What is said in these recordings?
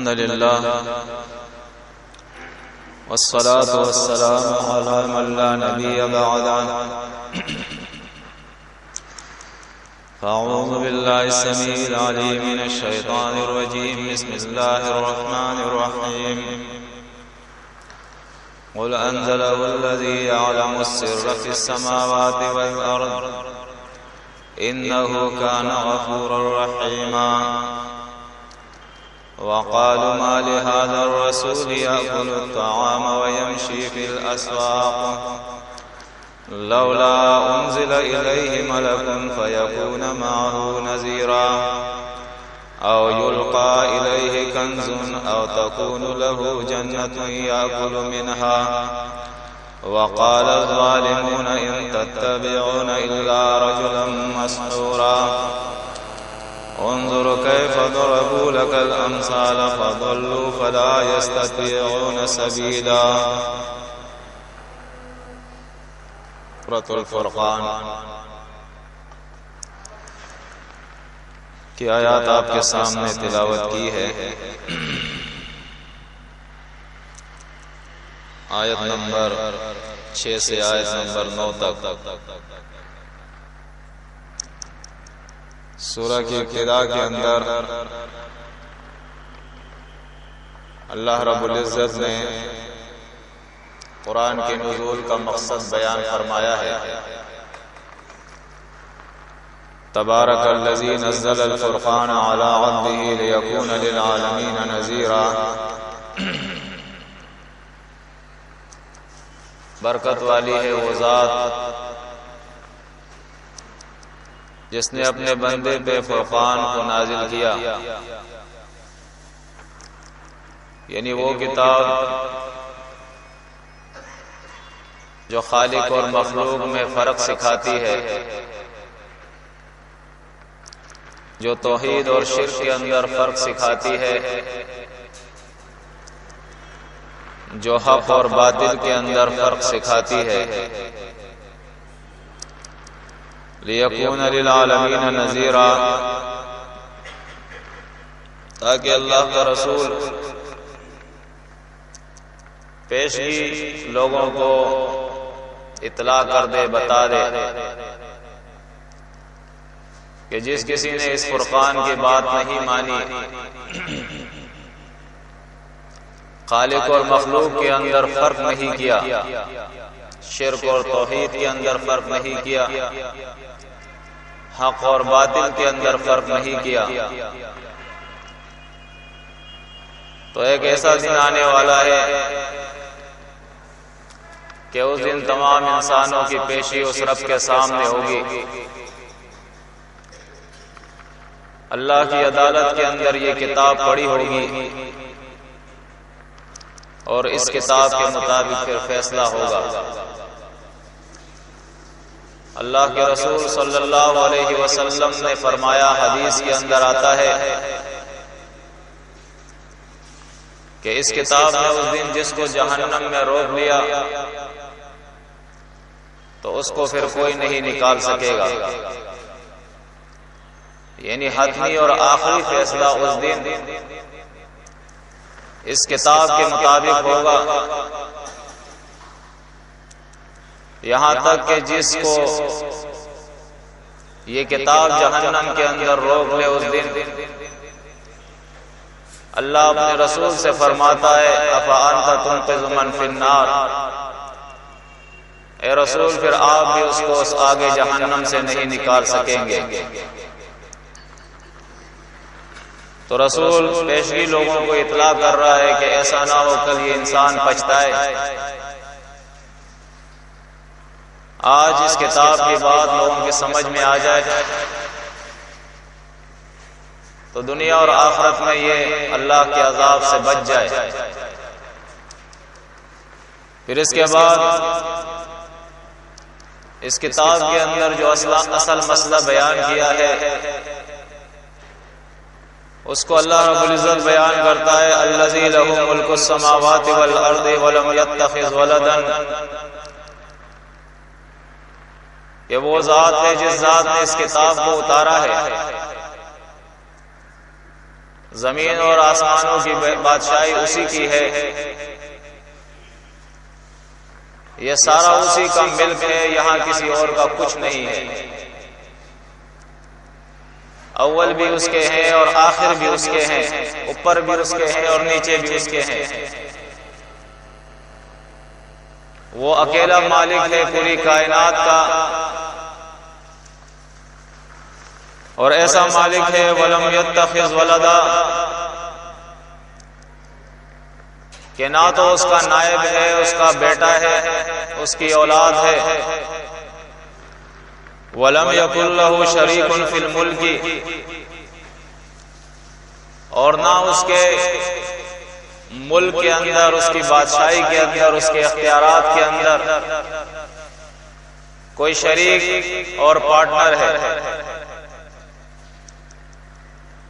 الحمد لله والصلاة والسلام على من لا نبي بعده فأعوذ بالله السميع العليم من الشيطان الرجيم بسم الله الرحمن الرحيم قل أنزله الذي يعلم السر في السماوات والأرض إنه كان غفورا رحيما وقالوا ما لهذا الرسول يأكل الطعام ويمشي في الأسواق لولا أنزل إليه ملك فيكون معه نذيرا أو يلقى إليه كنز أو تكون له جنة يأكل منها وقال الظالمون إن تتبعون إلا رجلا مسحورا انظر كيف ضربوا لك الأمثال فضلوا فلا يستطيعون سبيلا. سورۃ الفرقان کی آیات آپ کے سامنے تلاوت کی ہے. آیت نمبر 6 سے آیت نمبر 9 تک سورہ کی ابتدا کے اندر اللہ رب العزت نے قرآن کے نزول کا مقصد بیان فرمایا ہے. تبارک الذی نزل الفرقان علی عبدہ لیکون للعالمین نذیرا. برکت والی ہے وہ ذات جس نے اپنے بندے پہ فرقان کو نازل کیا، یعنی وہ کتاب جو خالق اور مخلوق میں فرق سکھاتی ہے، جو توحید اور شرک کے اندر فرق سکھاتی ہے، جو حق اور باطل کے اندر فرق سکھاتی ہے. لیکون للعالمین نذیرا، تاکہ اللہ کا رسول پیشگی لوگوں کو اطلاع کر دے، بتا دے کہ جس کسی نے اس فرقان کی بات نہیں مانی، خالق اور مخلوق کے اندر فرق نہیں کیا، شرک اور توحید کے اندر فرق نہیں کیا، حق اور باطل کے اندر فرق نہیں کیا، تو ایک ایسا دن آنے والا ہے کہ اس دن تمام انسانوں کی پیشی اس رب کے سامنے ہوگی. اللہ کی عدالت کے اندر یہ کتاب پڑھی ہوگی اور اس کتاب کے مطابق پھر فیصلہ ہوگا. اللہ کے رسول صلی اللہ علیہ وسلم نے فرمایا، حدیث کے اندر آتا ہے کہ اس کتاب میں اس دن جس کو جہنم میں روک لیا تو اس کو پھر کوئی نہیں نکال سکے گا. یعنی حتمی اور آخری فیصلہ اس دن اس کتاب کے مطابق ہوگا. یہاں تک کہ جس کو یہ کتاب جہنم کے اندر روک لے اس دن اللہ اپنے رسول سے فرماتا ہے، افانت تنقذ من فی النار، اے رسول پھر آپ بھی اس کو اس آگے جہنم سے نہیں نکال سکیں گے. تو رسول پیشگی لوگوں کو اطلاع کر رہا ہے کہ ایسا نہ ہو کل یہ انسان پچھتائے. آج اس کتاب کی بات لوگوں کی سمجھ میں آ جائے تو دنیا اور آخرت میں یہ اللہ کے عذاب سے بچ جائے. پھر اس کے بعد اس کتاب کے اندر جو اصل مسئلہ بیان کیا ہے اس کو اللہ رب العزت بیان کرتا ہے، الذی لہ ملک السماوات والارض ولم یتخذ ولدا، کہ وہ ذات ہے جس ذات نے اس کتاب کو اتارا ہے، زمین اور آسمانوں کی بادشاہی اسی کی ہے، یہ سارا اسی کا ملک ہے، یہاں کسی اور کا کچھ نہیں ہے۔ اول بھی اس کے ہیں اور آخر بھی اس کے ہیں، اوپر بھی اس کے ہیں اور نیچے بھی اس کے ہیں۔ وہ اکیلا مالک ہے پوری کائنات کا، اور ایسا مالک ہے وَلَمْ يَتَّخِذْ وَلَدًا کہ نہ تو اس کا نائب ہے، اس کا بیٹا ہے، اس کی اولاد ہے۔ وَلَمْ يَكُنْ لَهُ شَرِيكٌ فِي الْمُلْكِ اور نہ اس کے ملک کے اندر، اس کی بادشاہی کے اندر، اس کے اختیارات کے اندر کوئی شریک اور پارٹنر ہے۔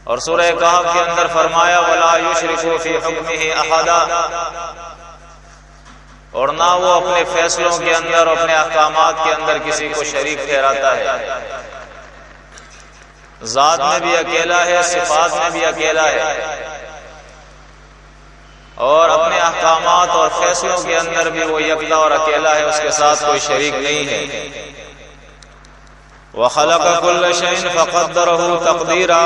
اور سورہ کہف کے اندر فرمایا وَلَا يُشْرِكُ فِي حُكْمِهِ أَحَدًا اور نہ وہ اپنے فیصلوں کے اندر، اپنے احکامات کے اندر کسی کو شریک ٹھہراتا ہے۔ ذات میں بھی اکیلا ہے، صفات میں بھی اکیلا ہے، اور اپنے احکامات اور فیصلوں کے اندر بھی وہ یکتا اور اکیلا ہے، اس کے ساتھ کوئی شریک نہیں ہے۔ وَخَلَقَ كُلَّ شَيْءٍ فَقَدَّرَهُ تَقْدِيرًا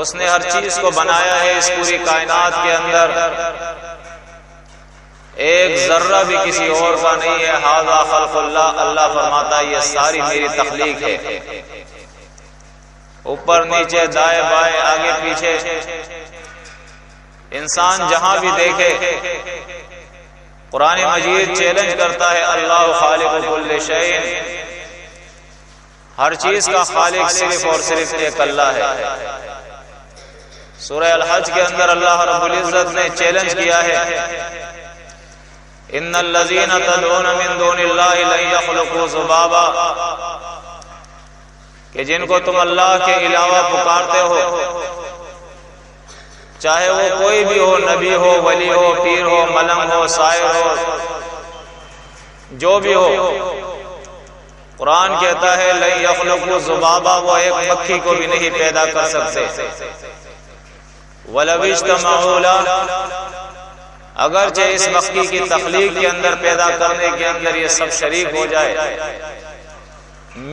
اس نے ہر چیز کو بنایا ہے اس پوری کائنات کے اندر، ایک ذرہ بھی کسی اور کا نہیں ہے۔ ھذا خلق اللہ، اللہ فرماتا ہے یہ ساری میری تخلیق ہے، اوپر نیچے دائیں بائیں آگے پیچھے، انسان جہاں بھی دیکھے قرآن مجید چیلنج کرتا ہے اللہ خالق کل شیء، ہر چیز کا خالق صرف اور صرف ایک اللہ ہے۔ سورہ الحج کے اندر اللہ رب العزت نے چیلنج کیا ہے ان الذین تدعون من دون اللہ لن یخلقوا ذبابا کہ جن کو تم اللہ کے علاوہ پکارتے ہو، چاہے وہ کوئی بھی ہو، نبی ہو، ولی ہو، پیر ہو، ملنگ ہو، سائر ہو، جو بھی ہو، قرآن کہتا ہے لن یخلقوا ذبابا وہ ایک مکھی کو بھی نہیں پیدا کر سکتے۔ وَلَوِ اجْتَمَعُوا لَهُ اگرچہ اس مکھی کی تخلیق کے اندر، پیدا کرنے کے اندر یہ سب شریک ہو جائے،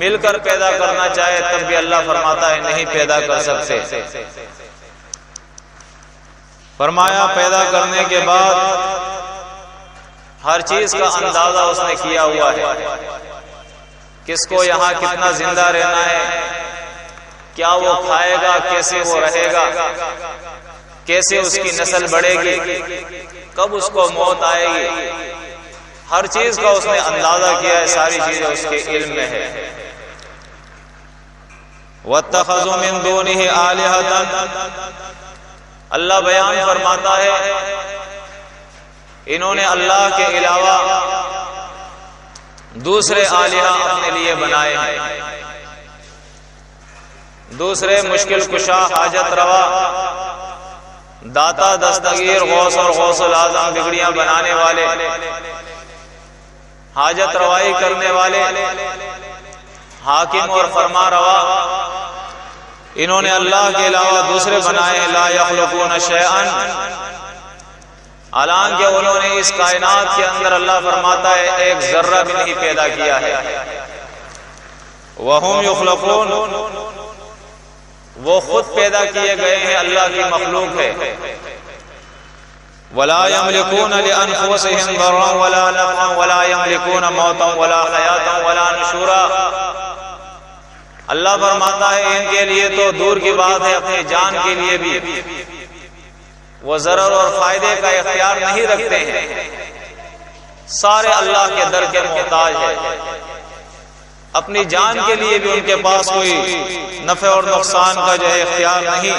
مل کر پیدا کرنا چاہے، تب بھی اللہ فرماتا ہے نہیں پیدا کر سکتے۔ فرمایا پیدا کرنے کے بعد ہر چیز کا اندازہ اس نے کیا ہوا ہے، کس کو یہاں کتنا زندہ رہنا ہے، کیا وہ کھائے گا، کیسے وہ رہے گا، کیسے اس کی نسل بڑھے گی، کب اس کو موت آئے گی، ہر چیز کا اس نے اندازہ کیا ہے، ساری چیزیں اس کے علم میں ہے۔ وَاتَّخَذُوا مِن دُونِهِ آلِهَةً اللہ بیان فرماتا ہے انہوں نے اللہ کے علاوہ دوسرے آلہہ اپنے لیے بنائے ہیں، دوسرے مشکل کشا، حاجت روا، داتا، دستگیر، غوث اور غوث العظم، بگڑیاں بنانے والے، حاجت روائی کرنے والے، حاکم اور فرما روا، انہوں نے اللہ کے علاوہ دوسرے بنائے۔ لا یخلقون شیئا حالانکہ انہوں نے اس کائنات کے اندر اللہ فرماتا ہے ایک ذرہ بھی نہیں پیدا کیا ہے۔ وہم یخلقون وہ خود پیدا کیے گئے ہیں، اللہ کی مخلوق ہے۔ ولا یملکون لانفسهم ضرا ولا نفعا ولا یملکون موتا ولا حیاتا ولا نشورا اللہ فرماتا ہے ان کے لیے تو دور کی بات ہے، اپنی جان کے لیے بھی وہ ضرر اور فائدے کا اختیار نہیں رکھتے ہیں، سارے اللہ کے در کے محتاج ہے، اپنی جان کے لیے بھی ان کے پاس کوئی نفع اور نقصان کا جو ہے اختیار نہیں،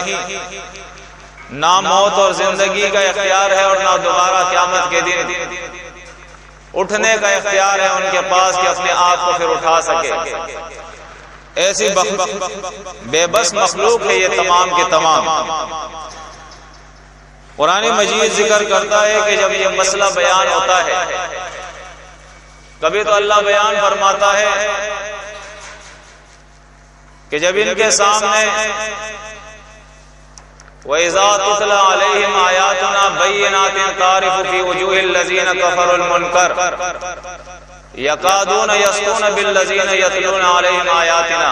نہ موت اور زندگی کا اختیار ہے اور نہ دوبارہ قیامت کے دن اٹھنے کا اختیار ہے ان کے پاس کہ اپنے آپ کو پھر اٹھا سکے۔ ایسی بے بس مخلوق ہے یہ تمام کے تمام۔ قرآن مجید ذکر کرتا ہے کہ جب یہ مسئلہ بیان ہوتا ہے، کبھی تو اللہ بیان فرماتا ہے کہ جب ان کے سامنے وَإِذَا تُتْلَى عَلَيْهِمْ آيَاتُنَا بَيِّنَاتٍ تَعْرِفُ فِي وُجُوهِ الَّذِينَ كَفَرُوا الْمُنكَرَ يَكَادُونَ يَسْطُونَ بِالَّذِينَ يَتْلُونَ عَلَيْهِمْ آيَاتِنَا۔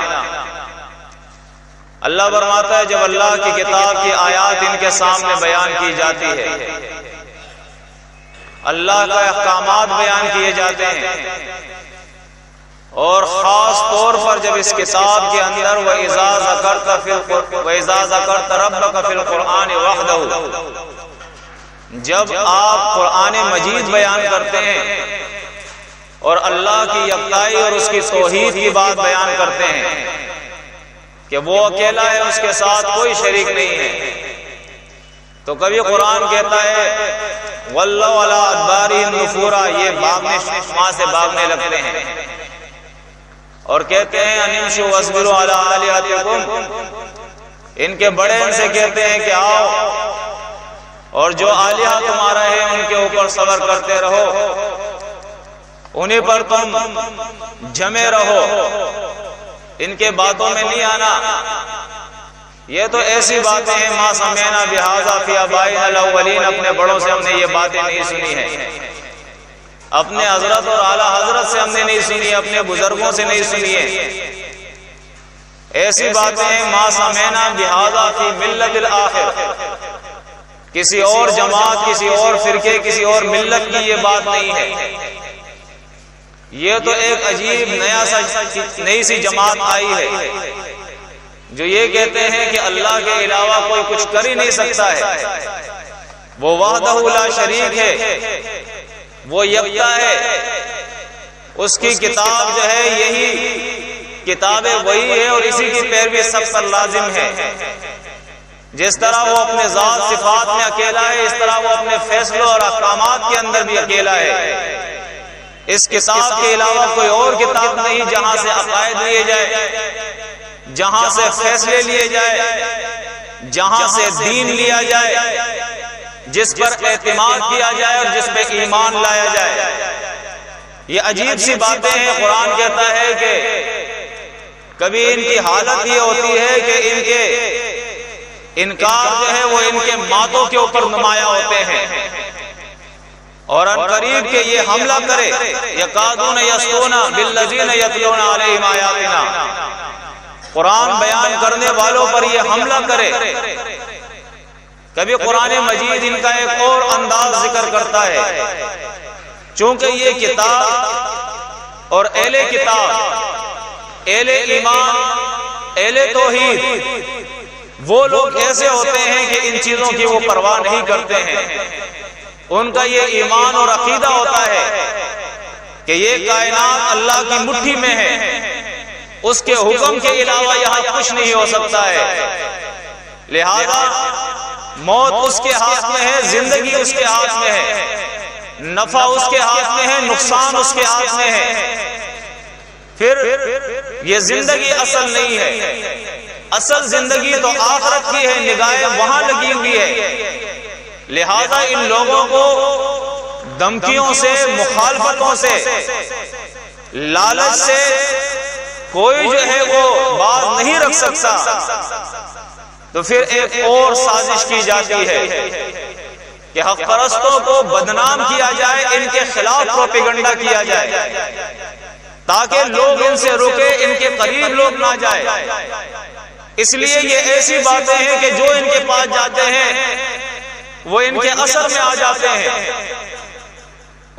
اللہ فرماتا ہے جب اللہ کی کتاب کی آیات ان کے سامنے بیان کی جاتی ہے، اللہ کا احکامات بیان کیے جاتے ہیں، اور خاص طور پر جب اس کتاب کے اندر وَإِذَا ذَكَرْتَ رَبَّكَ فِي الْقُرْآنِ وَحْدَهُ، جب آپ قرآن مجید بیان کرتے ہیں اور اللہ کی یکتائی اور اس کی توحید کی بات بیان کرتے ہیں کہ وہ اکیلا ہے، اس کے ساتھ کوئی شریک نہیں ہے، تو کبھی قرآن کہتا ہے وَلَّوْا عَلَىٰ أَدْبَارِهِمْ نُفُورًا، یہ بھاگنے وہاں سے بھاگنے لگتے ہیں، اور کہتے ہیں انمشوا واصبروا علی آلہتکم، ان کے بڑے ان سے کہتے ہیں کہ آؤ اور جو آلیہ تمہارا ہے ان کے اوپر صبر کرتے رہو، انہیں پر تم جمے رہو، ان کے باتوں میں نہیں آنا۔ یہ تو ایسی باتیں ہیں ما سمعنا بہذا فی آبائنا الاولین، اپنے بڑوں سے ہم نے یہ باتیں نہیں سنی ہیں، اپنے حضرت اور اعلیٰ حضرت سے ہم نے نہیں سنی، اپنے بزرگوں سے نہیں سنی ہے۔ ایسی باتیں ہیں ما سمعنا بہذا فی ملت الآخر، کسی اور جماعت، کسی اور فرقے، کسی اور ملت کی یہ بات نہیں ہے۔ یہ تو ایک عجیب نئی سی جماعت آئی ہے جو یہ کہتے ہیں کہ اللہ کے علاوہ کوئی کچھ کر ہی نہیں سکتا ہے، وہ وحدہ لا شریک ہے، وہ یکتا ہے، اس کی کتاب جو ہے یہی کتاب وہی ہے اور اسی کی پیروی سب پر لازم ہے۔ جس طرح وہ اپنے ذات صفات میں اکیلا ہے، اس طرح وہ اپنے فیصلوں اور احکامات کے اندر بھی اکیلا ہے۔ اس کتاب کے علاوہ کوئی اور کتاب نہیں جہاں سے عقائد لیے جائے، جہاں سے فیصلے لیے جائے، جہاں سے دین لیا جائے، جس پر اعتماد کیا جائے اور جس پہ ایمان لایا جائے۔ یہ عجیب سی باتیں ہیں۔ قرآن کہتا ہے کہ کبھی ان کی حالت یہ ہوتی ہے کہ ان کے انکار جو ہے وہ ان کے ماتوں کے اوپر نمایاں ہوتے ہیں، اور ان قریب کہ یہ حملہ کرے یکادون یسطون بالذین یتلون علیہم آیاتنا، قرآن بیان کرنے والوں پر یہ حملہ کرے۔ کبھی قرآن مجید ان کا ایک اور انداز ذکر کرتا ہے، چونکہ یہ کتاب اور اہل کتاب، اہل ایمان، اہل توحید، وہ لوگ ایسے ہوتے ہیں کہ ان چیزوں کی وہ پرواہ نہیں کرتے ہیں۔ ان کا یہ ایمان اور عقیدہ ہوتا ہے کہ یہ کائنات اللہ کی مٹھی میں ہے، اس کے حکم کے علاوہ یہاں کچھ نہیں ہو سکتا ہے، لہذا موت اس کے ہاتھ میں ہے، زندگی اس کے ہاتھ میں ہے، نفع اس کے ہاتھ میں ہے، نقصان اس کے ہاتھ میں ہے۔ پھر یہ زندگی اصل نہیں ہے، اصل زندگی تو آخرت کی ہے، نگاہیں وہاں لگی ہوئی ہے۔ لہذا ان لوگوں کو دھمکیوں سے، مخالفتوں سے، لالچ سے کوئی جو ہے وہ باز نہیں رکھ سکتا۔ تو پھر ایک اور سازش کی جاتی ہے کہ حق پرستوں کو بدنام کیا جائے، ان کے خلاف پروپیگنڈا کیا جائے تاکہ لوگ ان سے رکے، ان کے قریب لوگ نہ جائے۔ اس لیے یہ ایسی باتیں ہیں کہ جو ان کے پاس جاتے ہیں وہ ان کے اثر میں آ جاتے ہیں،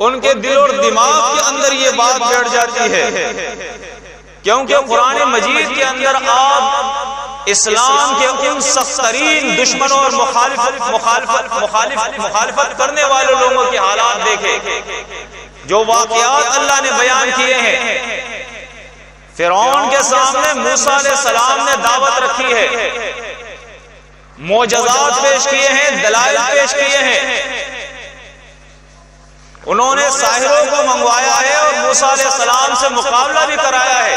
ان کے دل اور دماغ کے اندر یہ بات بیٹھ جاتی ہے، کیونکہ قرآن مجید کے اندر آپ اسلام کے ان سخت ترین دشمنوں اور مخالفت کرنے والے لوگوں کے حالات دیکھیں، جو واقعات اللہ نے بیان کیے ہیں۔ فرعون کے سامنے موسیٰ علیہ السلام نے دعوت رکھی ہے، معجزات پیش کیے ہیں، دلائل پیش کیے ہیں، انہوں نے ساحروں کو منگوایا ہے اور موسیٰ علیہ السلام سے مقابلہ بھی کرایا ہے،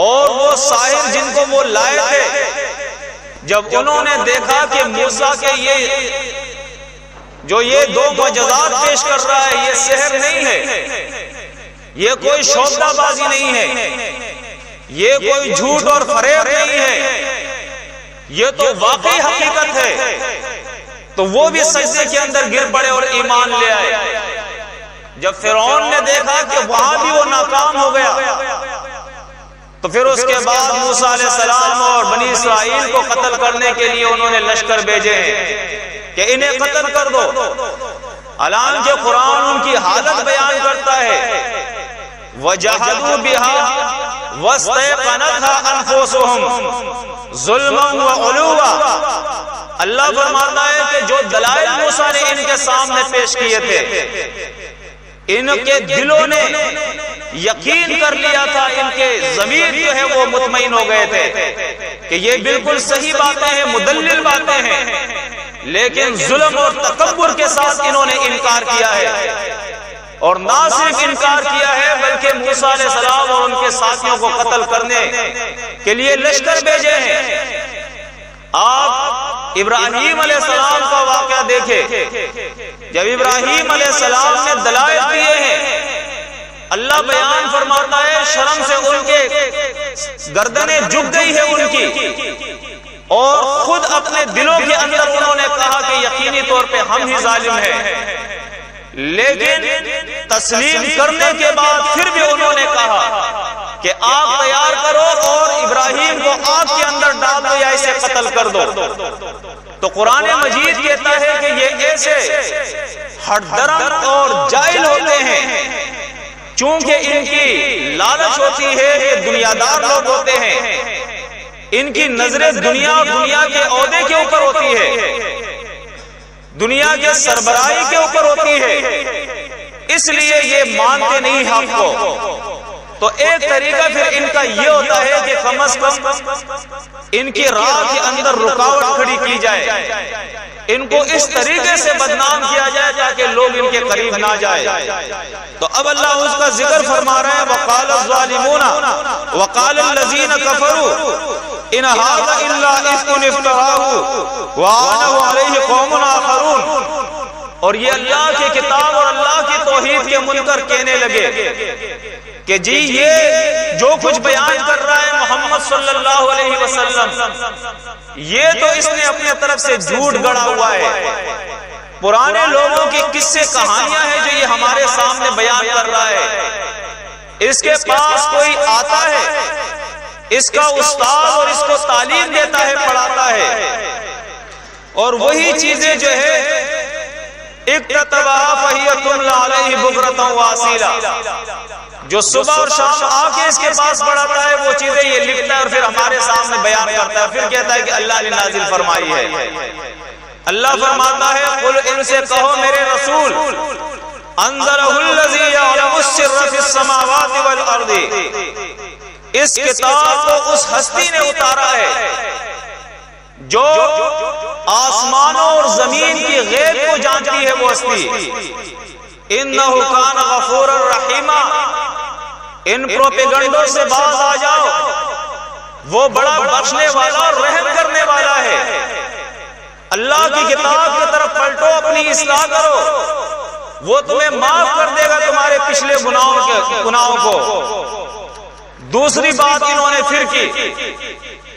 اور وہ ساحر جن کو وہ لائے تھے، جب انہوں نے دیکھا کہ موسیٰ کے یہ دو معجزات پیش کر رہا ہے، یہ سحر نہیں ہے، یہ کوئی شوخدہ بازی نہیں ہے، یہ کوئی جھوٹ اور فریب نہیں ہے، یہ تو واقعی حقیقت ہے، تو وہ بھی سجدے کے اندر گر پڑے اور ایمان لے آئے۔ جب فرعون نے دیکھا کہ وہاں بھی وہ ناکام ہو گیا، تو پھر اس کے بعد موسیٰ علیہ السلام اور بنی اسرائیل کو قتل کرنے کے لیے انہوں نے لشکر بھیجے ہیں کہ انہیں قتل کر دو۔ حالانکہ قرآن ان کی حالت بیان کرتا ہے، وَجَحَدُوا بِهَا وَاسْتَيْقَنَتْهَا أَنفُسُهُمْ ظُلْمًا وَعُلُوًّا۔ اللہ فرماتا ہے کہ جو دلائل موسیٰ نے ان کے سامنے پیش کیے تھے، ان کے دلوں نے یقین کر لیا تھا، ان کے ضمیر جو ہے وہ مطمئن ہو گئے تھے کہ یہ بالکل صحیح باتیں ہیں، مدلل باتیں ہیں، لیکن ظلم اور تکبر کے ساتھ انہوں نے انکار کیا ہے۔ اور نہ صرف انکار کیا ہے بلکہ موسیٰ علیہ السلام اور ان کے ساتھیوں کو قتل کرنے کے لیے لشکر بھیجے ہیں۔ آپ ابراہیم علیہ السلام کا واقعہ دیکھیں، جب ابراہیم علیہ السلام نے دلائل دیے ہیں، اللہ بیان فرماتا ہے شرم سے ان کے گردنیں جھک گئی ہے ان کی، اور خود اپنے دلوں کے اندر انہوں نے کہا کہ یقینی طور پہ ہم ہی ظالم ہیں، لیکن تسلیم کرنے کے بعد پھر بھی انہوں نے کہا کہ آگ تیار کرو اور ابراہیم کو آگ کے اندر ڈال دو یا اسے قتل کر دو۔ تو قرآن مجید کہتا ہے کہ یہ ایسے ہٹ درم اور جاہل ہوتے ہیں، چونکہ ان کی لالچ ہوتی ہے، یہ دنیا دار لوگ ہوتے ہیں، ان کی نظریں دنیا اور دنیا کے عہدے کے اوپر ہوتی ہے، دنیا کے سربراہی کے اوپر ہوتی ہے، اس لیے یہ مانتے نہیں حق کو۔ تو ایک طریقہ پھر ان کا یہ ہوتا ہے کہ کم از کم ان کی راہ کے اندر رکاوٹ کھڑی کی جائے، ان کو اس طریقے سے بدنام کیا جائے تاکہ لوگ ان کے قریب نہ جائے۔ تو اب اللہ اس کا ذکر فرما رہے ہیں، وَقَالَ الظَّالِمُونَ وَقَالَ الَّذِينَ كَفَرُوا إِنْ هَذَا إِلَّا إِفْكٌ افْتَرَاهُ وَأَنَهُ عَلَيْهِ قَوْمٌ آخَرُونَ۔ اور یہ اللہ کی کتاب اور اللہ کی توحید کے منکر کہنے لگے کہ جی یہ جو کچھ بیان کر رہا ہے محمد صلی اللہ علیہ وسلم، یہ تو اس نے اپنے طرف سے جھوٹ گڑا ہوا ہے، پرانے لوگوں کی قصے کہانیاں ہیں جو یہ ہمارے سامنے بیان کر رہا ہے، اس کے پاس کوئی آتا ہے، اس کا استاد اور اس کو تعلیم دیتا ہے، پڑھاتا ہے، اور وہی چیزیں جو ہے اکتتبھا فہی تملی علیہ بکرۃ واصیلا، جو صبح اور شام آ کے اس کے پاس پڑھاتا ہے وہ چیزیں یہ لکھتا ہے اور پھر ہمارے سامنے بیان کرتا ہے، پھر کہتا ہے کہ اللہ نے نازل فرمائی ہے۔ اللہ فرماتا ہے قل ان سے کہو میرے رسول، انزلہ الذی یعلم السر فی السماوات والارض، اس کتاب کو اس ہستی نے اتارا ہے جو آسمانوں اور زمین کی غیب کو جانتی ہے، وہ ہستی۔ انہ کان غفورا رحیما، ان پروپیگنڈوں سے باز آ جاؤ، وہ بڑا بخشنے والا اور رحم کرنے والا ہے۔ اللہ کی کتاب کی طرف پلٹو، اپنی اصلاح کرو، وہ تمہیں معاف کر دے گا تمہارے پچھلے گناہوں کو۔ دوسری بات انہوں نے پھر کی،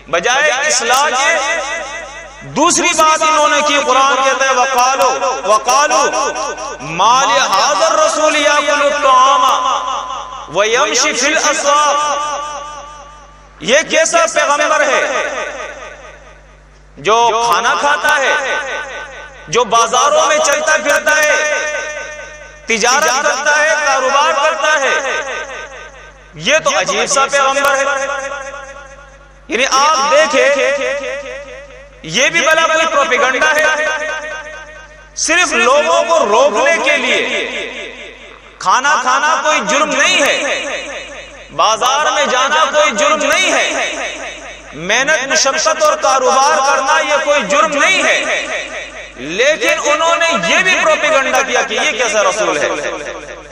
بجائے اصلاح کے دوسری بات انہوں نے کی، قرآن کہتا ہے وَقَالُوا مَا لِهَذَا الرَّسُولِ يَأْكُلُ الطَّعَامَ وَيَمْشِي فِي الْأَسْوَاقِ، یہ کیسا پیغمبر ہے جو کھانا کھاتا ہے، جو بازاروں میں چلتا پھرتا ہے، تجارت کرتا ہے، کاروبار کرتا ہے، یہ تو عجیب سا پیغمبر ہے۔ یعنی آپ دیکھیں یہ بھی بلا کوئی پروپیگنڈا ہے، صرف لوگوں کو روکنے کے لیے۔ کھانا کھانا کوئی جرم نہیں ہے، بازار میں جانا کوئی جرم نہیں ہے، محنت مشقت اور کاروبار کرنا یہ کوئی جرم نہیں ہے، لیکن انہوں نے یہ بھی پروپیگنڈا کیا کہ یہ کیسا رسول ہے،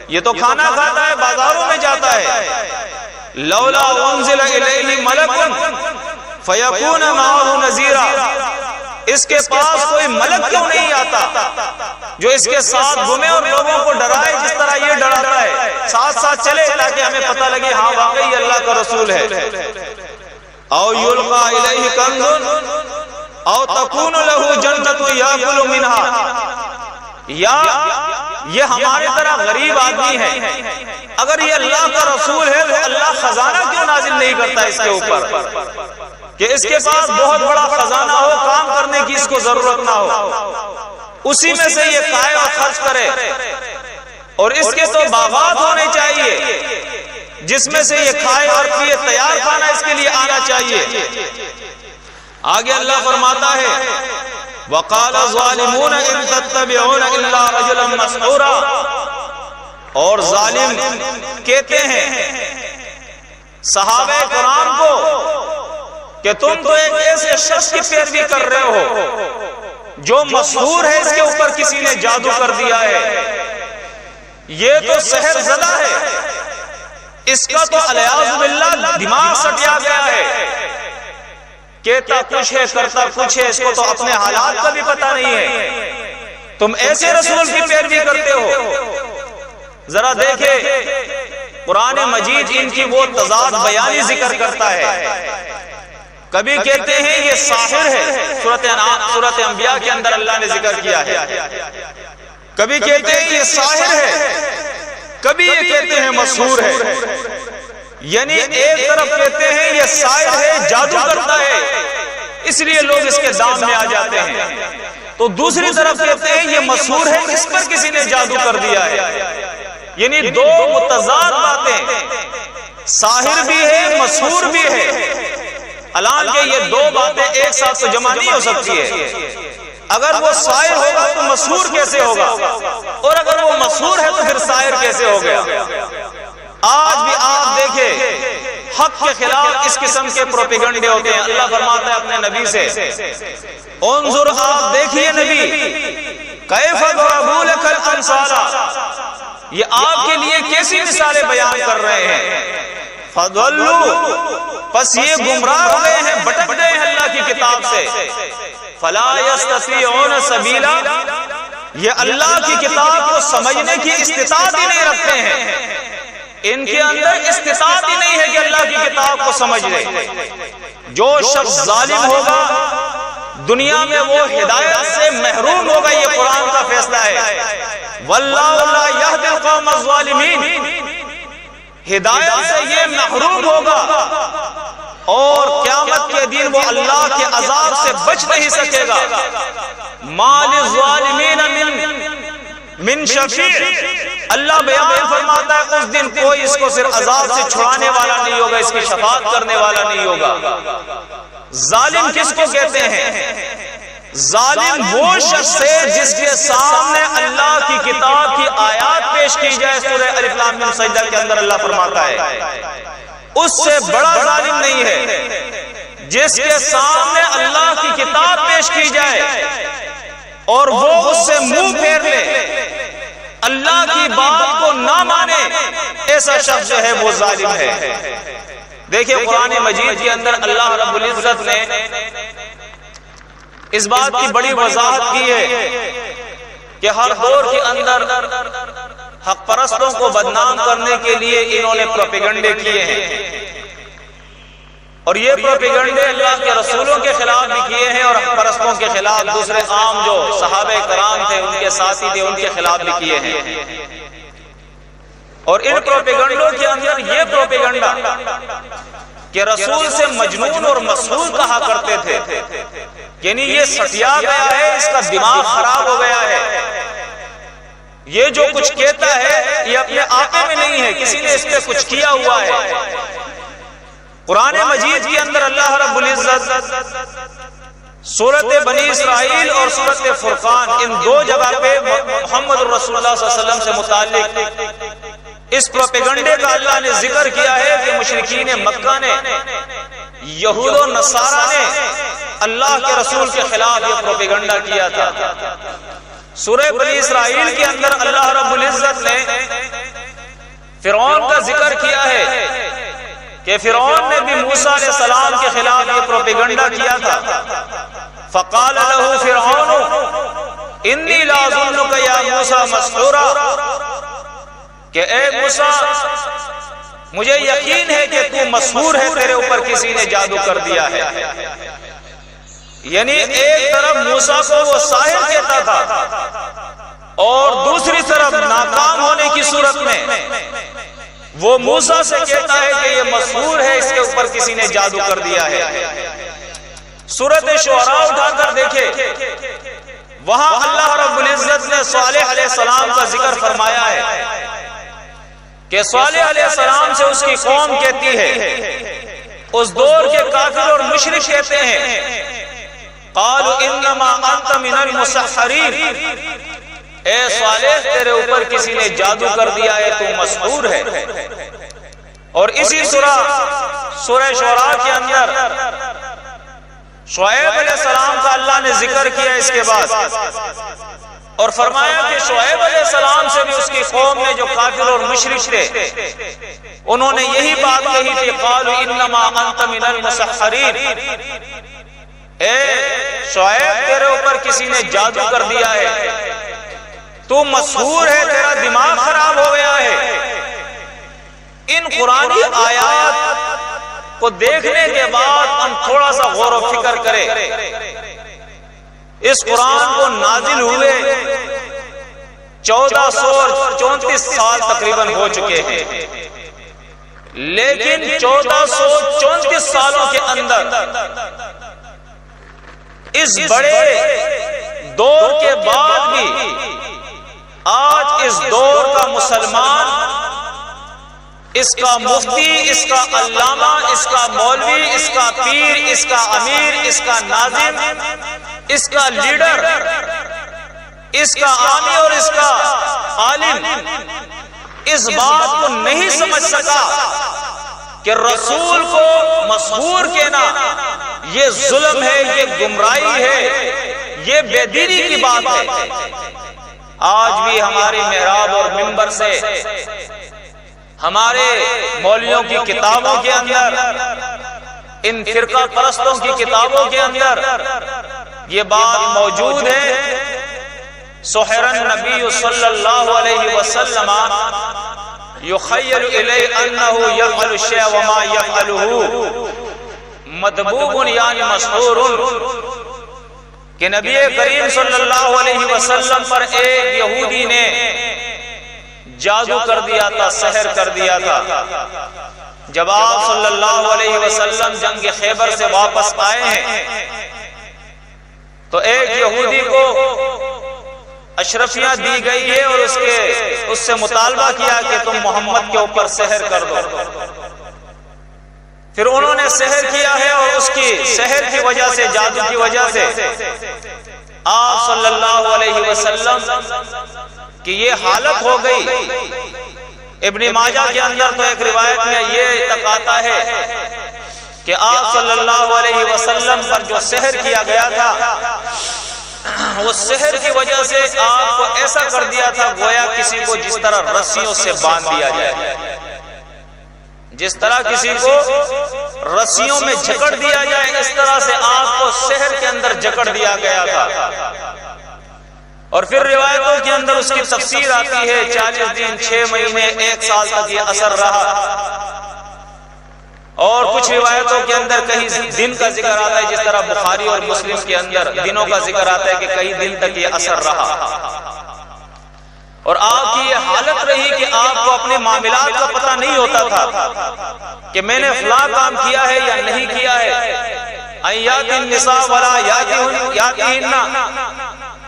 یہ تو کھانا کھاتا ہے، بازاروں میں جاتا ہے۔ لولا انزل الیہ ملک فیکون معہ نذیرا، اس کے پاس کوئی ملک کیوں نہیں آتا جو اس کے ساتھ گھومے اور لوگوں کو ڈرائے جس طرح یہ ڈراتا ہے، ساتھ ساتھ چلے تاکہ ہمیں پتہ لگے ہاں واقعی اللہ کا رسول ہے۔ او یلقا الیہ کنز او تکون لہ جنت یاکل منہا، یا یہ ہمارے طرح غریب آدمی ہے، اگر یہ اللہ کا رسول ہے تو اللہ خزانہ کیوں نازل نہیں کرتا اس کے اوپر کہ اس کے پاس بہت بڑا خزانہ ہو، کام کرنے کی اس کو ضرورت نہ ہو، اسی میں سے یہ کھائے اور خرچ کرے، اور اس کے تو باغات ہونے چاہیے جس میں سے یہ کھائے اور پیے، تیار کھانا اس کے لیے آنا چاہیے۔ آگے اللہ فرماتا ہے وَقَالَ الظَّالِمُونَ إِن تَتَّبِعُونَ إِلَّا رَجُلًا مَسْحُورًا، اور ظالم کہتے ہیں صحابہ کرام کو کہ تم تو ایک ایسے شخص کی پیروی کر رہے ہو جو مسحور ہے، اس کے اوپر کسی نے جادو کر دیا ہے، یہ تو سحر زدہ ہے، اس کا تو علیاذ باللہ دماغ سٹیا گیا ہے، کہتا کچھ ہے کرتا کچھ ہے، اس کو تو اپنے حالات کا بھی پتہ نہیں ہے، تم ایسے رسول کی پیروی کرتے ہو۔ ذرا دیکھیں قرآن مجید ان کی وہ تضاد بیانی ذکر کرتا ہے، کبھی کہتے ہیں یہ ساحر ہے، سورۃ انبیاء کے اندر اللہ نے ذکر کیا ہے، کبھی کہتے ہیں یہ ساحر ہے، کبھی یہ کہتے ہیں مسحور ہے، یعنی ایک طرف کہتے ہیں یہ ساحر ہے، جادو کرتا ہے، اس لیے لوگ اس کے دام میں آ جاتے ہیں، تو دوسری طرف کہتے ہیں یہ مسحور ہے، اس پر کسی نے جادو کر دیا ہے، یعنی دو متضاد باتیں، ساحر بھی ہے مسحور بھی ہے، حالانکہ یہ دو باتیں ایک ساتھ تو جمع نہیں ہو سکتی ہے، اگر وہ ساحر ہوگا تو مسحور کیسے ہوگا، اور اگر وہ مسحور ہے تو پھر ساحر کیسے ہو گیا؟ آج بھی آپ دیکھیں حق کے خلاف اس قسم کے پروپیگنڈے ہوتے ہیں۔ اللہ فرماتا ہے اپنے نبی سے انظر، آپ دیکھیے نبی، کیف ضربوا لک الامثال، یہ آپ کے لیے کیسی مثالیں بیان کر رہے ہیں، فضلوا، پس یہ گمراہ ہو گئے ہیں، بھٹک گئے ہیں اللہ کی کتاب سے، فلا یستطیعون سبیلا، یہ اللہ کی کتاب کو سمجھنے کی استطاعت ہی نہیں رکھتے ہیں، ان کے اندر استطاعت ہی نہیں ہے کہ اللہ کی کتاب کو سمجھ لے۔ جو شخص ظالم ہوگا دنیا میں وہ ہدایت سے محروم ہوگا، یہ قرآن کا فیصلہ ہے، واللہ لا یہدی القوم الظالمین، ہدایت سے یہ محروم ہوگا اور قیامت کے دن وہ اللہ کے عذاب سے بچ نہیں سکے گا۔ ما للظالمین من شفیع، اللہ بیان فرماتا ہے اس دن کوئی اس کو صرف عذاب سے چھڑانے والا نہیں ہوگا، اس کی شفاعت کرنے والا نہیں ہوگا۔ ظالم کس کو کہتے ہیں؟ ظالم وہ شخص ہے جس کے سامنے اللہ کی کتاب کی آیات پیش کی جائے، سورہ الف لام میم سجدہ کے اندر اللہ فرماتا ہے اس سے بڑا ظالم نہیں ہے جس کے سامنے اللہ کی کتاب پیش کی جائے اور وہ اس سے منہ پھیر لے، اللہ کی بات کو نہ مانے، ایسا شخص جو ہے وہ ظالم ہے۔ دیکھیں قرآن مجید کے اندر اللہ رب العزت نے اس بات کی بڑی وضاحت کی ہے کہ ہر دور کے اندر حق پرستوں کو بدنام کرنے کے لیے انہوں نے پروپیگنڈے کیے ہیں، اور یہ پروپیگنڈے اللہ کے رسولوں کے خلاف بھی کیے ہیں اور حق پرستوں کے خلاف، دوسرے عام جو صحابہ کرام تھے ان کے ساتھی تھے ان کے خلاف بھی کیے ہیں۔ اور ان پروپیگنڈوں کے اندر یہ پروپیگنڈا کہ رسول سے مجنون اور مسحور کہا کرتے تھے، یعنی یہ سٹیا گیا ہے، اس کا دماغ خراب ہو گیا ہے، یہ جو کچھ کہتا ہے یہ اپنے آپے میں نہیں ہے، کسی نے اس پہ کچھ کیا ہوا ہے۔ قرآن مجید کے اندر اللہ رب العزت سورۃ بنی اسرائیل اور سورۃ فرقان ان دو جگہ پہ محمد رسول اللہ صلی اللہ علیہ وسلم سے متعلق اس پروپیگنڈے کا اللہ نے ذکر کیا ہے کہ مشرکین مکہ نے، یہود و نصارہ نے اللہ کے رسول کے خلاف یہ پروپیگنڈا کیا تھا۔ سورہ بنی اسرائیل کے اندر اللہ رب العزت نے فرعون کا ذکر کیا ہے کہ فرعون نے بھی موسیٰ علیہ السلام کے خلاف یہ پروپیگنڈا کیا تھا، فقال له فرعون انی لاظنک یا موسیٰ مسحورا، کہ اے موسیٰ مجھے یقین ہے کہ تو مسحور ہے، تیرے اوپر کسی نے جادو کر دیا ہے۔ یعنی ایک طرف موسیٰ کو وہ ساحر کہتا تھا اور دوسری طرف ناکام ہونے کی صورت میں وہ موسیٰ سے کہتا ہے کہ یہ مسحور ہے، اس کے اوپر کسی نے جادو کر دیا ہے۔ سورۃ شعراء اٹھا کر دیکھے، وہاں اللہ رب العزت نے صالح علیہ السلام کا ذکر فرمایا ہے کہ صالح علیہ السلام سے اس کی قوم کہتی ہے، اس دور کے کافر اور مشرک کہتے ہیں، قالوا انما انت من المسحرین، اے صالح تیرے اوپر کسی نے جادو کر دیا ہے، تو مسحور ہے۔ اور اسی سورہ شعراء کے اندر شعیب علیہ السلام کا اللہ نے ذکر کیا اس کے بعد، اور فرمایا کہ شعیب علیہ السلام سے بھی اس کی قوم میں جو کافر اور مشرک تھے انہوں نے یہی بات کہی تھی، قالوا انما انت من المسحرین، اے شعیب تیرے اوپر کسی نے جادو کر دیا ہے، تو مسحور ہے، تیرا دماغ خراب ہو گیا ہے۔ ان قرآنی آیات کو دیکھنے کے بعد ہم تھوڑا سا غور و فکر کریں۔ اس قرآن کو نازل ہوئے 1434 سال تقریباً ہو چکے ہیں، لیکن 1434 سالوں کے اندر اس بڑے دور کے بعد بھی آج اس دور کا مسلمان، اس کا مفتی، اس کا علامہ، اس کا مولوی، اس کا پیر، اس کا امیر، اس کا ناظم، اس کا لیڈر، اس کا عامی اور اس کا عالم اس بات کو نہیں سمجھ سکا کہ رسول کو مسحور کہنا یہ ظلم ہے، یہ گمراہی ہے، یہ بے دینی کی بات ہے۔ آج بھی ہماری محراب اور منبر سے، ہمارے مولویوں کی کتابوں کے اندر، ان فرقہ پرستوں کی کتابوں کے اندر یہ بات موجود ہے، سحر النبی صلی اللہ علیہ وسلم یخیل الی انہ یفعل الشیء وما یفعلہ مدبوب یعنی مسحور، کہ نبی کریم صلی اللہ علیہ وسلم پر ایک یہودی نے جادو کر دیا تھا، سحر کر دیا تھا۔ جب آپ صلی اللہ علیہ وسلم جنگ خیبر سے واپس آئے ہیں تو ایک یہودی کو اشرفیاں دی گئی ہے اور اس سے مطالبہ کیا کہ تم محمد کے اوپر سحر کر دو۔ پھر انہوں نے سحر کیا ہے اور اس کی سحر کی وجہ سے، جادو کی وجہ سے آپ صلی اللہ علیہ وسلم کہ یہ حالت ہو گئی۔ ابن ماجہ کے اندر تو ایک روایت میں یہ تک آتا ہے کہ آپ صلی اللہ علیہ وسلم پر جو سحر کیا گیا تھا، وہ سحر کی وجہ سے آپ کو ایسا کر دیا تھا گویا کسی کو جس طرح رسیوں سے باندھ دیا جائے، جس طرح کسی کو رسیوں میں جکڑ دیا جائے، اس طرح سے آپ کو سحر کے اندر جکڑ دیا گیا تھا۔ اور پھر روایتوں کے اندر اس کی تفسیر آتی ہے 40 دن 6 مہینے 1 سال تک یہ اثر رہا، اور کچھ روایتوں کے اندر کئی دن کا ذکر آتا ہے، جس طرح بخاری اور مسلم کے اندر دنوں کا ذکر آتا ہے کہ کئی دن تک یہ اثر رہا۔ اور آپ کی یہ حالت رہی کہ آپ کو اپنے معاملات کا پتہ نہیں ہوتا تھا کہ میں نے فلاں کام کیا ہے یا نہیں کیا ہے۔ ایات النساء ولا یاتہن،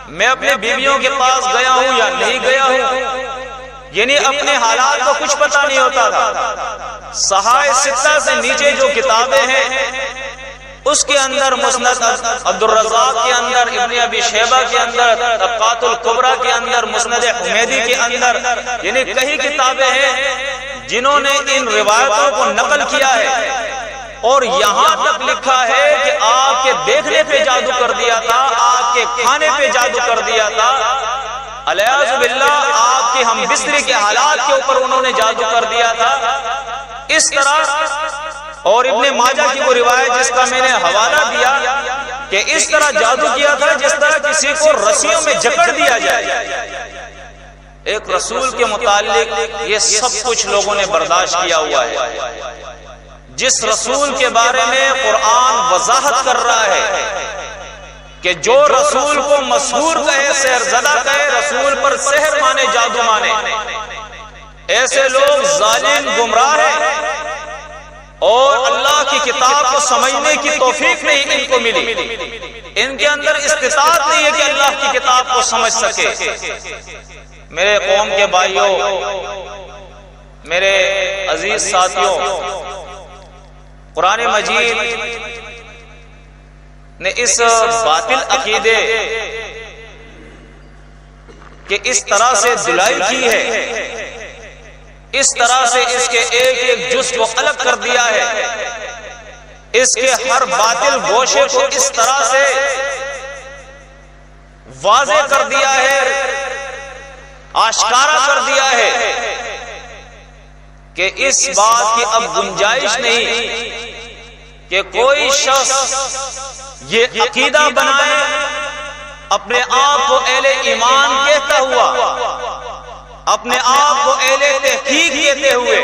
میں اپنے بیویوں کے پاس گیا ہوں یا نہیں گیا ہوں، یعنی اپنے حالات کو کچھ پتہ نہیں ہوتا تھا۔ صحائف ستہ سے نیچے جو کتابیں ہیں اس کے اندر مسند عبد الرزاق کے اندر، ابن ابی شیبہ کے اندر، طبقات الکبریٰ کے اندر، مسند حمیدی کے اندر، یعنی کئی کتابیں ہیں جنہوں نے ان روایتوں کو نقل کیا ہے، اور یہاں تک لکھا ہے کہ آپ کے دیکھنے پہ جادو کر دیا تھا، آپ کے کھانے پہ جادو کر دیا تھا، الیاذ باللہ آپ کے ہم بستری کے حالات کے اوپر انہوں نے جادو کر دیا تھا، اس طرح۔ اور ابن ماجہ کی وہ روایت جس کا میں نے حوالہ دیا کہ اس طرح جادو کیا تھا جس طرح کسی کو رسیوں میں جکڑ دیا جائے۔ ایک رسول کے متعلق یہ سب کچھ لوگوں نے برداشت کیا ہوا ہے، جس رسول کے بارے میں قرآن وضاحت کر رہا ہے کہ جو رسول کو مسحور کہے، سحر زدہ کہے، رسول پر سحر مانے، جادو مانے، ایسے لوگ ظالم گمراہ ہیں اور اللہ کی کتاب کو سمجھنے کی توفیق نہیں ان کو ملی، ان کے اندر استطاعت نہیں ہے کہ اللہ کی کتاب کو سمجھ سکے۔ میرے قوم کے بھائیوں، میرے عزیز ساتھیوں، قرآن مجید نے اس باطل عقیدے کہ اس طرح سے دلائی کی ہے، اس طرح سے اس کے ایک ایک جز کو الگ کر دیا ہے، اس کے ہر باطل گوشے کو اس طرح سے واضح کر دیا ہے، آشکارا کر دیا ہے کہ اس بات کی اب گنجائش نہیں کہ کوئی شخص یہ عقیدہ بنائے، اپنے آپ کو اہل ایمان کہتا ہوا، اپنے آپ کو اہل تحقیق کہتے ہوئے،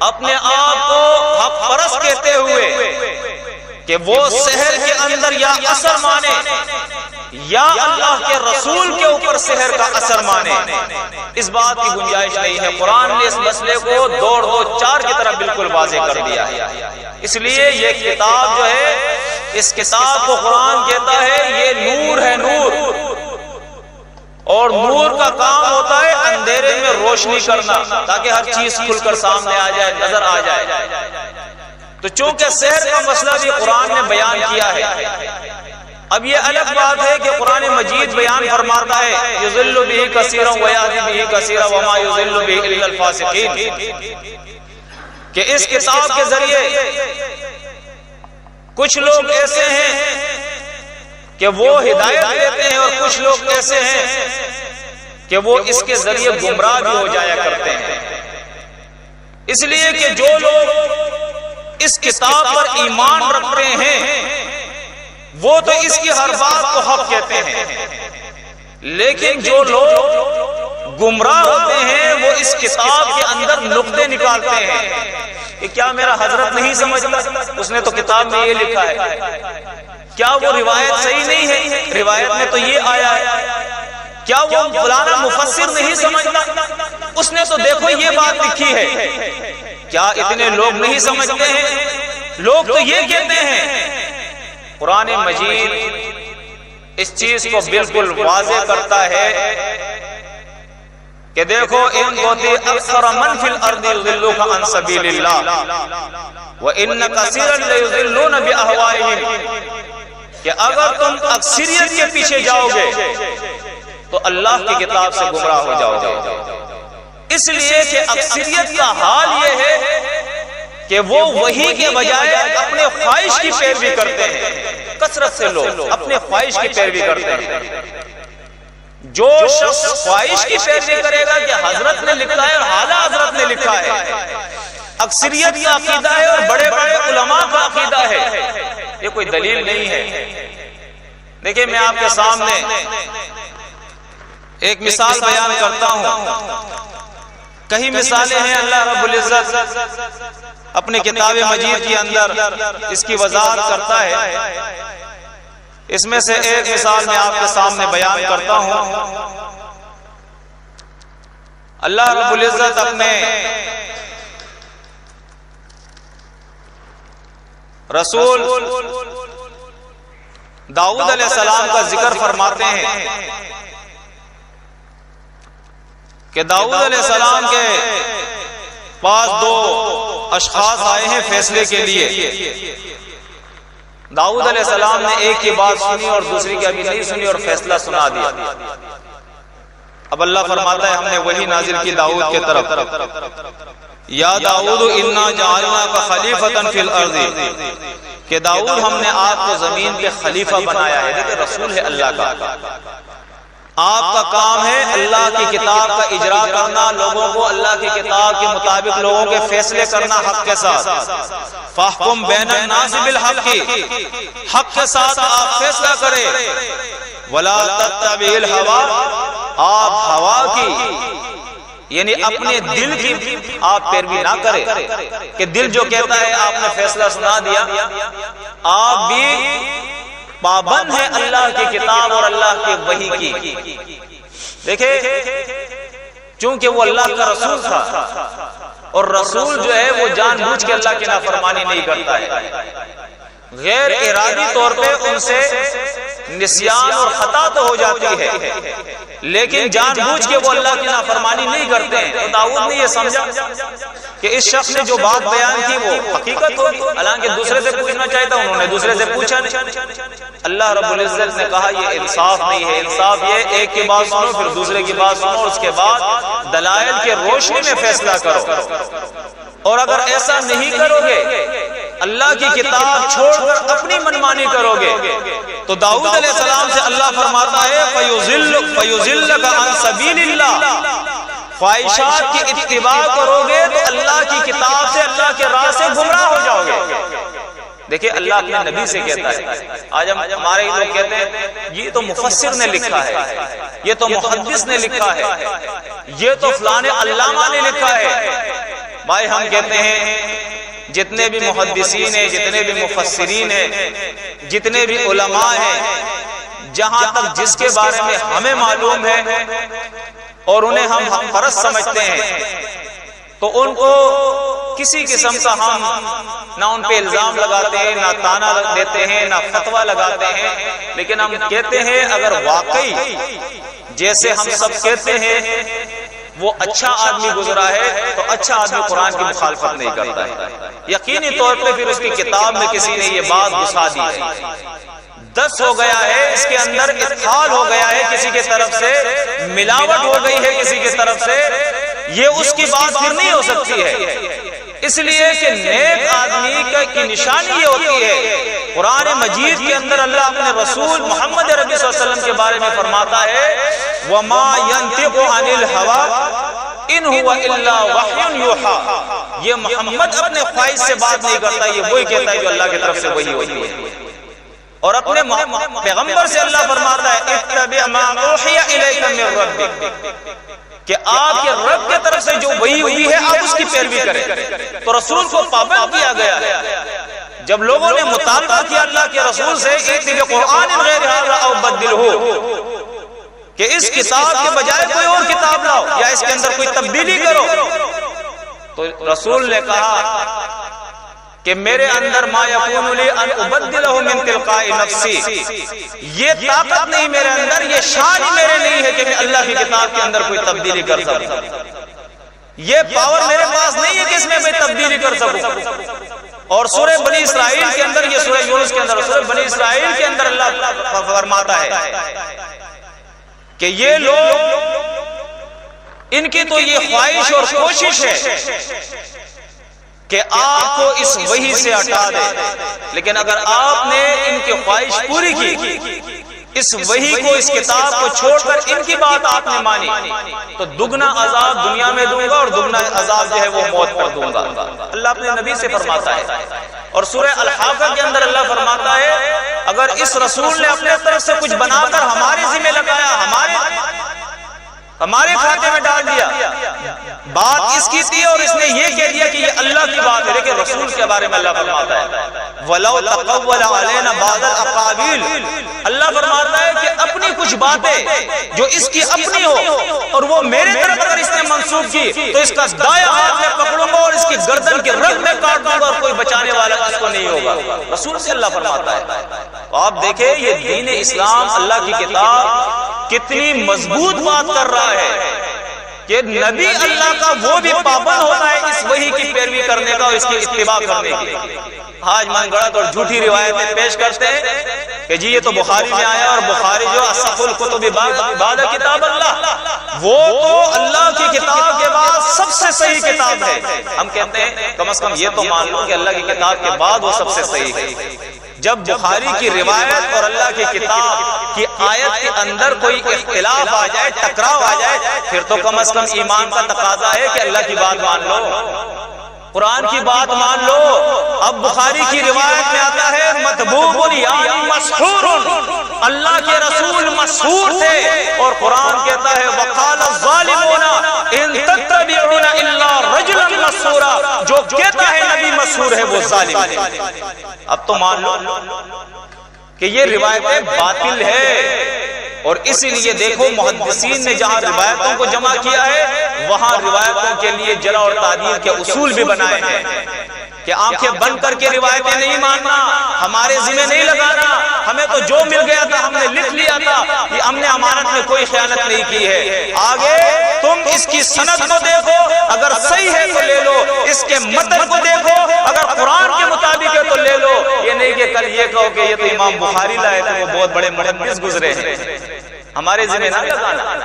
اپنے آپ کو حق پرست کہتے ہوئے کہ وہ سحر کے اندر یا اثر مانے یا اللہ کے رسول کے اوپر سحر کا اثر مانے، اس بات کی گنجائش نہیں ہے۔ قرآن نے اس مسئلے کو دوڑ دو چار کی طرح بالکل واضح کر دیا ہے۔ اس لیے یہ کتاب جو ہے، اس کتاب کو قرآن کہتا ہے یہ نور ہے، نور، اور نور کا کام ہوتا ہے اندھیرے میں روشنی کرنا تاکہ ہر چیز کھل کر سامنے آ جائے، نظر آ جائے۔ تو چونکہ سحر کا مسئلہ بھی قرآن نے بیان کیا ہے، اب یہ الگ بات ہے کہ قرآن مجید بیان فرماتا ہے یضل بہ کثیرا ویہدی بہ کثیرا وما یضل بہ الا الفاسقین، کہ اس کتاب کے ذریعے کچھ لوگ ایسے ہیں کہ وہ ہدایت دیتے ہیں اور کچھ لوگ ایسے ہیں کہ وہ اس کے ذریعے گمراہ بھی ہو جایا کرتے ہیں۔ اس لیے کہ جو لوگ اس کتاب پر ایمان رکھتے ہیں وہ تو اس کی ہر بات کو حق کہتے ہیں، لیکن جو لوگ گمراہ ہوتے ہیں وہ اس کتاب کے اندر نقطے نکالتے ہیں کہ کیا میرا حضرت نہیں سمجھتا، اس نے تو کتاب میں یہ لکھا ہے، کیا وہ روایت صحیح نہیں ہے، روایت میں تو یہ آیا ہے، کیا وہ فلانا مفسر نہیں سمجھتا، اس نے تو دیکھو یہ بات لکھی ہے۔ کیا اتنے لوگ نہیں سمجھتے ہیں؟ لوگ تو یہ کہتے ہیں۔ قرآن مجید اس چیز کو بالکل واضح کرتا ہے کہ دیکھو ان توتی اکثر من فی الارض یضلوک عن سبیل اللہ وان کثیرا لیضلون باہوائہم، کہ اگر تم اکثریت کے پیچھے جاؤ گے تو اللہ کی کتاب سے گمراہ ہو جاؤ گے۔ اس لیے کہ اکثریت کا حال یہ ہے کہ وہ وہی کے بجائے اپنے خواہش کی پیروی کرتے ہیں۔ کثرت سے لوگ اپنے خواہش کی پیروی کرتے ہیں۔ جو شخص خواہش کی پیروی کرے گا کہ حضرت نے لکھا ہے اور اعلیٰ حضرت نے لکھا ہے، اکثریت کا عقیدہ ہے اور بڑے بڑے علماء کا عقیدہ ہے، یہ کوئی دلیل نہیں ہے۔ دیکھیں میں آپ کے سامنے ایک مثال بیان کرتا ہوں، کئی مثالیں ہیں، اللہ رب العزت اپنی کتاب مجید کے اندر اس کی وضاحت کرتا ہے۔ اس میں سے ایک مثال میں آپ کے سامنے بیان کرتا ہوں۔ اللہ رب العزت اپنے رسول داؤد علیہ السلام کا ذکر فرماتے ہیں کہ داؤد علیہ السلام کے پاس دو اشخاص آئے ہیں فیصلے کے لیے۔ داؤد علیہ السلام نے ایک کی بات سنی اور دوسری کی ابھی نہیں سنی اور فیصلہ سنا دیا۔ اب اللہ فرماتا ہے ہم نے وہی نازل کی داؤد کے طرف، یا داؤد انا جعلناک خلیفۃ فی الارض، کہ داؤد ہم نے آپ کو زمین پہ خلیفہ بنایا ہے۔ دیکھیں رسول ہے اللہ کا، آپ کا کام ہے اللہ کی کتاب کا اجرا کرنا، لوگوں کو اللہ کی کتاب کے مطابق لوگوں کے فیصلے کرنا حق کے ساتھ۔ فاحکم بین الناس بالحق، حق کے ساتھ آپ فیصلہ کریں۔ ولا تتبع الہوی، آپ ہوا کی یعنی اپنے دل کی آپ پیروی نہ کریں کہ دل جو کہتا ہے آپ نے فیصلہ سنا دیا، آپ بھی پابند ہیں اللہ کی کتاب اور اللہ کی وحی کی. دیکھیں چونکہ وہ اللہ کا رسول تھا اور رسول جو ہے وہ جان بوجھ کے اللہ کی نافرمانی نہیں کرتا ہے. غیر ارادی طور پہ ان سے نسیان اور خطا تو ہو جاتی ہے لیکن جان بوجھ کے وہ اللہ کی نافرمانی نہیں کرتے ہیں. تو داؤد نے یہ سمجھا کہ اس شخص نے جو بات بیان کی وہ حقیقت ہوگی، حالانکہ دوسرے سے پوچھنا چاہیے تھا، انہوں نے دوسرے سے پوچھا نہیں. اللہ رب العزت نے کہا یہ انصاف نہیں ہے. انصاف یہ ایک کی بات سنو پھر دوسرے کی بات سنو اور اس کے بعد دلائل کے روشنی میں فیصلہ کرو. اور اگر ایسا نہیں کرو گے، اللہ کی کتاب چھوڑ کر اپنی منمانی کرو گے، تو داؤد علیہ السلام سے اللہ فرماتا ہے فَيُضِلُّكَ عَن سَبِيلِ اللَّهِ، خواہشات کی اتباع کرو گے تو اللہ کی کتاب سے، اللہ کے راہ سے گمراہ ہو جاؤ گے. دیکھیں اللہ اپنے نبی سے کہتا ہے. آج ہمارے لوگ کہتے ہیں یہ تو مفسر نے لکھا ہے، یہ تو محدث نے لکھا ہے، یہ تو فلاں علامہ نے لکھا ہے. بھائی ہم کہتے ہیں جتنے بھی محدثین ہیں، جتنے بھی مفسرین ہیں، جتنے بھی علماء ہیں، جہاں تک جس کے بارے میں ہمیں معلوم ہے اور انہیں ہم فرض سمجھتے ہیں، تو ان کو کسی قسم کا ہم نہ ان پہ الزام لگاتے ہیں، نہ تانا دیتے ہیں، نہ فتویٰ لگاتے ہیں. لیکن ہم کہتے ہیں اگر واقعی جیسے ہم سب کہتے ہیں وہ اچھا آدمی گزرا ہے تو اچھا آدمی قرآن کی مخالفت نہیں کرتا ہے. یقینی طور پہ پھر اس کی کتاب میں کسی نے یہ بات گھسا دی ہے، دس ہو گیا ہے، اس کے اندر ادخال ہو گیا ہے، کسی کی طرف سے ملاوٹ ہو گئی ہے، کسی کی طرف سے. یہ اس کی بات پھر نہیں ہو سکتی ہے. اس لیے کہ نیک آدمی کی نشانی یہ ہوتی ہے. قرآن مجید کے اندر اللہ اپنے رسول محمد ربی صلی اللہ علیہ وسلم کے بارے میں فرماتا ہے وَمَا يَنْتِقُ عَنِ الْهَوَىٰ إِنْ هُوَ إِلَّا وَحْيٌ يُوحَىٰ. یہ محمد اپنے خواہش سے بات نہیں کرتا، یہ وہی کہتا ہے جو اللہ کی طرف سے وہی ہوتی ہے. اور اپنے پیغمبر سے اللہ فرماتا ہے اتبع ما اوحی الیک من ربک، کہ آپ کے رب کے طرف سے جو وحی ہوئی ہے آپ اس کی پیروی کریں. تو رسول کو پابند کیا گیا. جب لوگوں نے مطالبہ کیا اللہ کے رسول سے اتبع قرآن غیر ھذا او بدلہ، کہ اس کتاب کے بجائے کوئی اور کتاب لاؤ یا اس کے اندر کوئی تبدیلی کرو، تو رسول نے کہا کہ میرے اندر ما یکون لی ان ابدلہ من تلقاء نفسی، یہ طاقت نہیں میرے اندر، یہ شان ہی میرے نہیں ہے کہ میں اللہ کی کتاب کے اندر کوئی تبدیلی کر سکوں. یہ پاور میرے پاس نہیں ہے کہ اس میں میں تبدیلی کر سکوں. اور سورہ بنی اسرائیل کے اندر، یہ سورہ یونس کے اندر، سورہ بنی اسرائیل کے اندر اللہ فرماتا ہے کہ یہ لوگ، ان کی تو یہ خواہش اور کوشش ہے کہ آپ کو اس وحی سے ہٹا دے، لیکن اگر آپ نے ان کی خواہش پوری کی، اس وحی کو، اس کتاب کو چھوڑ کر ان کی بات آپ نے مانی، تو دگنا عذاب دنیا میں دوں گا اور دگنا عذاب جو ہے وہ موت پر دوں گا. اللہ اپنے نبی سے فرماتا ہے. اور سورہ الحاقہ کے اندر اللہ فرماتا ہے اگر اس رسول نے اپنے طرف سے کچھ بنا کر ہمارے ذمہ لگایا، ہمارے کھاتے میں ڈال دیا، بات اس کی تھی اور اس نے یہ کہہ دیا کہ یہ اللہ کی بات ہے، لیکن رسول کے بارے میں اللہ فرماتا ہے وَلَوْ تَقَوَّلَ عَلَيْنَا بَعْضَ الْأَقَاوِيلِ، اللہ فرماتا ہے کہ اپنی کچھ باتیں جو اس کی اپنی ہو اور وہ میرے طرف اگر اس نے منسوخ کی تو اس کا دایاں ہاتھ میں پکڑوں گا اور اس کی گردن کے رگ میں کاٹ دوں گا اور کوئی بچانے والا اس کو نہیں ہوگا. رسول سے اللہ فرماتا ہے. آپ دیکھیں یہ دین اسلام، اللہ کی کتاب کتنی مضبوط بات کر رہا ہے کہ نبی اللہ کا وہ بھی پابند ہوتا ہے اس وحی کی پیروی کرنے کا اور اس کی اتباع کرنے کی. آج من گڑت اور جھوٹی روایتیں پیش کرتے ہیں کہ جی یہ تو بخاری میں آیا، اور بخاری جو اصح الکتب بعد کتاب اللہ، وہ تو اللہ کی کتاب کے بعد سب سے صحیح کتاب ہے. ہم کہتے ہیں کم از کم یہ تو مان لو کہ اللہ کی کتاب کے بعد وہ سب سے صحیح ہے. جب بخاری کی روایت اور اللہ کی کتاب کی آیت کے اندر کوئی اختلاف آ جائے، ٹکراؤ آ جائے، پھر تو کم از کم ایمان کا تقاضا ہے کہ اللہ کی بات مان لو، قرآن کی بات مان لو. اب بخاری کی روایت میں آتا ہے مطبوب یعنی مسحور، اللہ کے رسول مسحور تھے، اور قرآن کہتا ہے وقال الظالمون ان تتبعون الا رجلا مسحورا، جو کہتا ہے نبی مسحور ہے وہ ظالم ہے. اب تو مان لو کہ یہ روایتیں باطل ہے، اور اسی لیے دیکھو محدثین نے جہاں روایتوں کو جمع کیا ہے وہاں روایتوں کے لیے جرح اور تعدیل کے اصول بھی بنائے ہیں کہ آنکھیں بند کر کے روایتیں نہیں ماننا، ہمارے ذمہ نہیں لگانا، ہمیں تو جو مل گیا تھا ہم نے لکھ لیا تھا، یہ ہم نے امانت میں کوئی خیانت نہیں کی ہے۔ آگے تم اس کی سند کو دیکھو، اگر صحیح ہے تو لے لو، اس کے متن کو دیکھو، اگر قرآن کے مطابق ہے تو لے لو، یہ نہیں کہ کل یہ کہو کہ یہ تو امام بخاری لائے تھے، وہ بہت بڑے محدث گزرے ہیں، ہمارے ذمہ نہ لگانا۔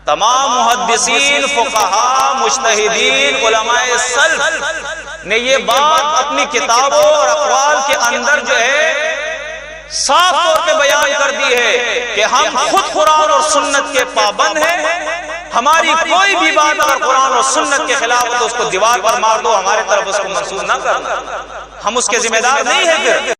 تمام محدثین، فقہاء، مجتہدین، علماء سلف نے یہ بات اپنی کتابوں اور اقوال کے اندر جو ہے صاف طور پہ بیان کر دی ہے کہ ہم خود قرآن اور سنت کے پابند ہیں، ہماری کوئی بھی بات اگر قرآن اور سنت کے خلاف ہو تو اس کو دیوار پر مار دو، ہمارے طرف اس کو منسوخ نہ کرنا، ہم اس کے ذمہ دار نہیں ہیں۔ پھر